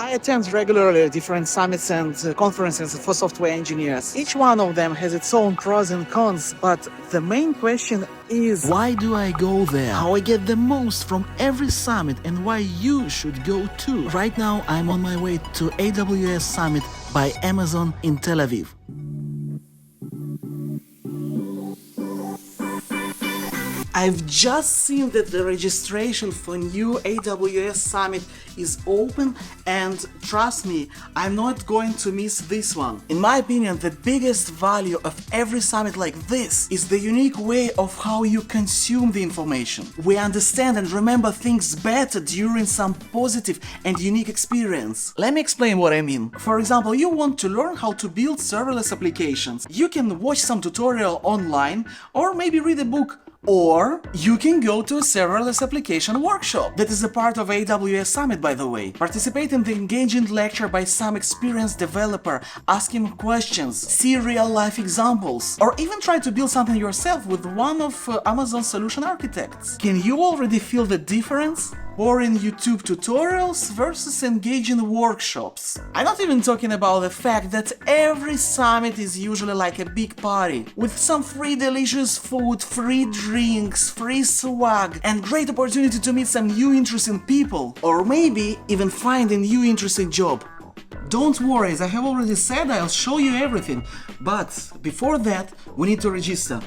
I attend regularly different summits and conferences for software engineers. Each one of them has its own pros and cons, but the main question is why do I go there? How I get the most from every summit and why you should go too. Right now I'm on my way to AWS Summit by Amazon in Tel Aviv. I've just seen that the registration for new AWS Summit is open, and trust me, I'm not going to miss this one. In my opinion, the biggest value of every summit like this is the unique way of how you consume the information. We understand and remember things better during some positive and unique experience. Let me explain what I mean. For example, you want to learn how to build serverless applications. You can watch some tutorial online or maybe read a book. Or you can go to a serverless application workshop that is a part of AWS Summit, by the way. Participate in the engaging lecture by some experienced developer, ask him questions, see real-life examples, or even try to build something yourself with one of Amazon's solution architects. Can you already feel the difference? Boring YouTube tutorials versus engaging workshops. I'm not even talking about the fact that every summit is usually like a big party, with some free delicious food, free drinks, free swag, and great opportunity to meet some new interesting people, or maybe even find a new interesting job. Don't worry, as I have already said, I'll show you everything, but before that, we need to register.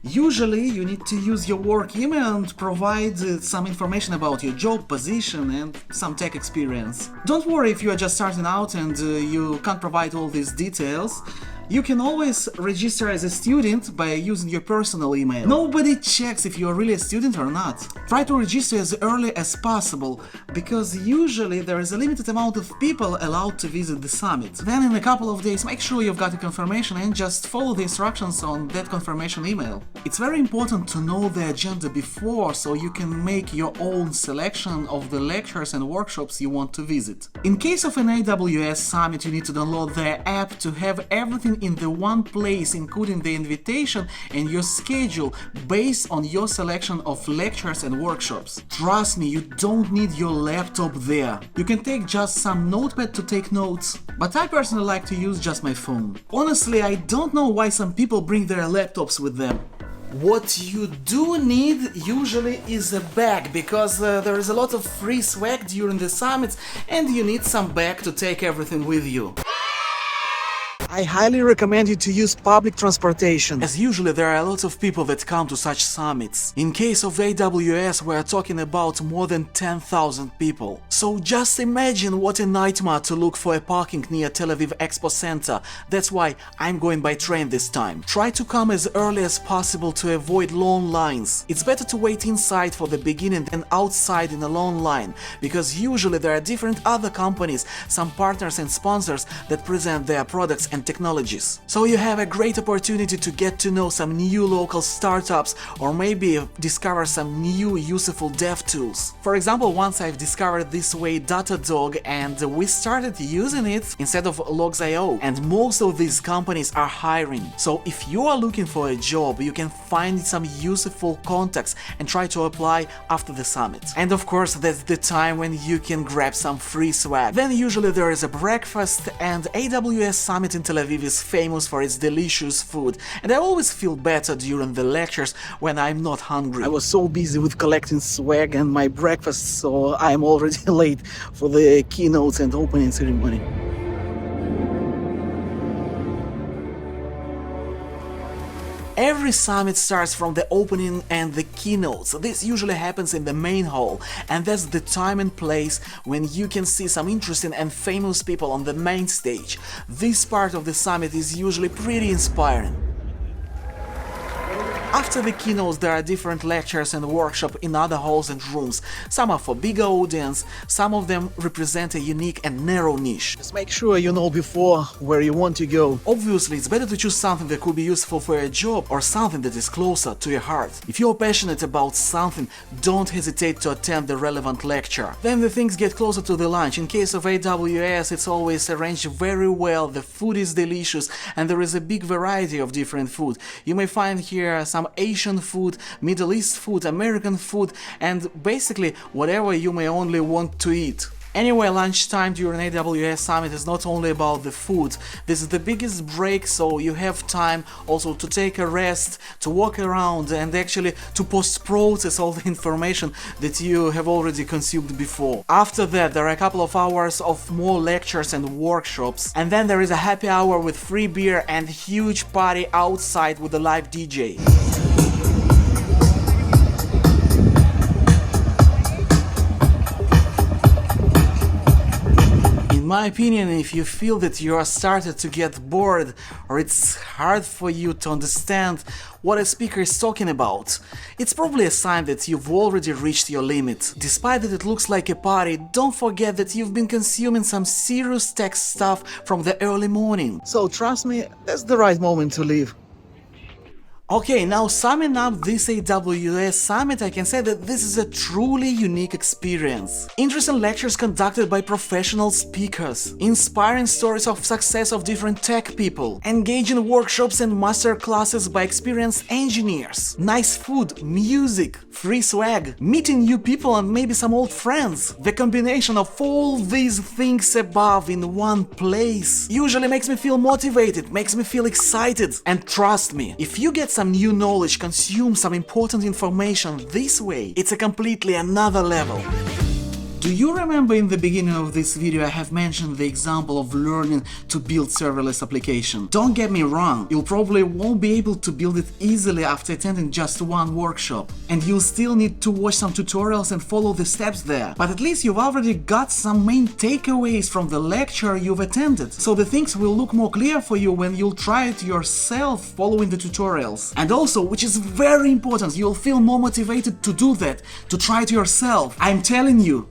Usually, you need to use your work email and provide some information about your job, position, and some tech experience. Don't worry if you are just starting out and you can't provide all these details. You can always register as a student by using your personal email. Nobody checks if you are really a student or not. Try to register as early as possible, because usually there is a limited amount of people allowed to visit the summit. Then in a couple of days, make sure you've got a confirmation and just follow the instructions on that confirmation email. It's very important to know the agenda before, so you can make your own selection of the lectures and workshops you want to visit. In case of an AWS Summit, you need to download the app to have everything in the one place, including the invitation and your schedule based on your selection of lectures and workshops. Trust me, you don't need your laptop there. You can take just some notepad to take notes, but I personally like to use just my phone. Honestly, I don't know why some people bring their laptops with them. What you do need usually is a bag, because there is a lot of free swag during the summits and you need some bag to take everything with you. I highly recommend you to use public transportation, as usually there are lots of people that come to such summits. In case of AWS, we are talking about more than 10,000 people. So just imagine what a nightmare to look for a parking near Tel Aviv Expo Center. That's why I'm going by train this time. Try to come as early as possible to avoid long lines. It's better to wait inside for the beginning than outside in a long line, because usually there are different other companies, some partners and sponsors that present their products and technologies. So you have a great opportunity to get to know some new local startups, or maybe discover some new useful dev tools. For example, once I've discovered this way Datadog, and we started using it instead of Logs.io, and most of these companies are hiring. So if you are looking for a job, you can find some useful contacts and try to apply after the summit. And of course, that's the time when you can grab some free swag. Then usually there is a breakfast, and AWS Summit in Tel Aviv is famous for its delicious food, and I always feel better during the lectures when I'm not hungry. I was so busy with collecting swag and my breakfast, so I'm already late for the keynotes and opening ceremony. Every summit starts from the opening and the keynotes. This usually happens in the main hall, and that's the time and place when you can see some interesting and famous people on the main stage. This part of the summit is usually pretty inspiring. After the keynotes, there are different lectures and workshops in other halls and rooms. Some are for bigger audience, some of them represent a unique and narrow niche. Just make sure you know before where you want to go. Obviously, it's better to choose something that could be useful for your job, or something that is closer to your heart. If you're passionate about something, don't hesitate to attend the relevant lecture. Then the things get closer to the lunch. In case of AWS, it's always arranged very well, the food is delicious, and there is a big variety of different food. You may find here some Asian food, Middle East food, American food, and basically whatever you may only want to eat. Anyway, lunchtime during AWS Summit is not only about the food. This is the biggest break, so you have time also to take a rest, to walk around and actually to post-process all the information that you have already consumed before. After that, there are a couple of hours of more lectures and workshops, and then there is a happy hour with free beer and huge party outside with a live DJ. In my opinion, if you feel that you are started to get bored or it's hard for you to understand what a speaker is talking about, it's probably a sign that you've already reached your limit. Despite that it looks like a party, don't forget that you've been consuming some serious tech stuff from the early morning. So trust me, that's the right moment to leave. Okay, now summing up this AWS Summit, I can say that this is a truly unique experience. Interesting lectures conducted by professional speakers, inspiring stories of success of different tech people, engaging workshops and master classes by experienced engineers, nice food, music, free swag, meeting new people and maybe some old friends. The combination of all these things above in one place usually makes me feel motivated, makes me feel excited. And trust me, if you get some new knowledge, consume some important information this way, it's a completely another level. Do you remember in the beginning of this video I have mentioned the example of learning to build serverless application? Don't get me wrong, you probably won't be able to build it easily after attending just one workshop, and you'll still need to watch some tutorials and follow the steps there, but at least you've already got some main takeaways from the lecture you've attended, so the things will look more clear for you when you'll try it yourself following the tutorials. And also, which is very important, you'll feel more motivated to do that, to try it yourself. I'm telling you.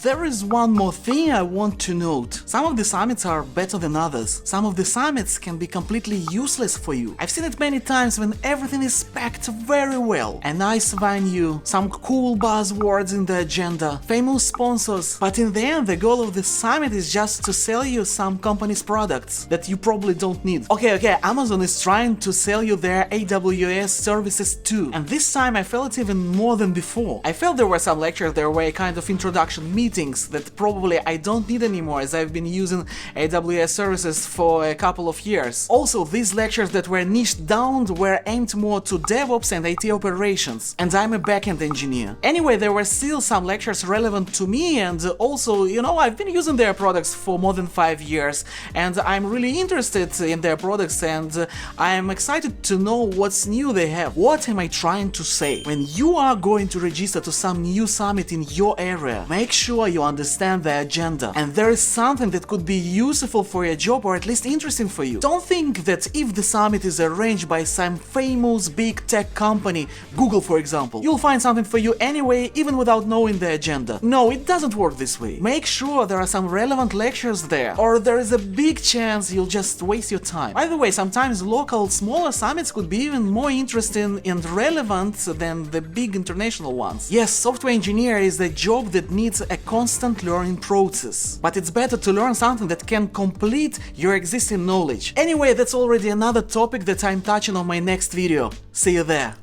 There is one more thing I want to note. Some of the summits are better than others. Some of the summits can be completely useless for you. I've seen it many times when everything is packed very well. A nice venue, some cool buzzwords in the agenda, famous sponsors, but in the end the goal of the summit is just to sell you some company's products that you probably don't need. Okay, Amazon is trying to sell you their AWS services too. And this time I felt it even more than before. I felt there were some lectures, there were a kind of introduction meetings that probably I don't need anymore as I've been using AWS services for a couple of years. Also, these lectures that were niched down were aimed more to DevOps and IT operations, and I'm a backend engineer. Anyway, there were still some lectures relevant to me, and also, you know, I've been using their products for more than 5 years, and I'm really interested in their products, and I'm excited to know what's new they have. What am I trying to say? When you are going to register to some new summit in your area, make sure you understand the agenda, and there is something that could be useful for your job or at least interesting for you. Don't think that if the summit is arranged by some famous big tech company, Google for example, you'll find something for you anyway even without knowing the agenda. No, it doesn't work this way. Make sure there are some relevant lectures there, or there is a big chance you'll just waste your time. By the way, sometimes local smaller summits could be even more interesting and relevant than the big international ones. Yes, software engineer is a job that needs a constant learning process, but it's better to learn something that can complete your existing knowledge. Anyway, that's already another topic that I'm touching on my next video. See you there.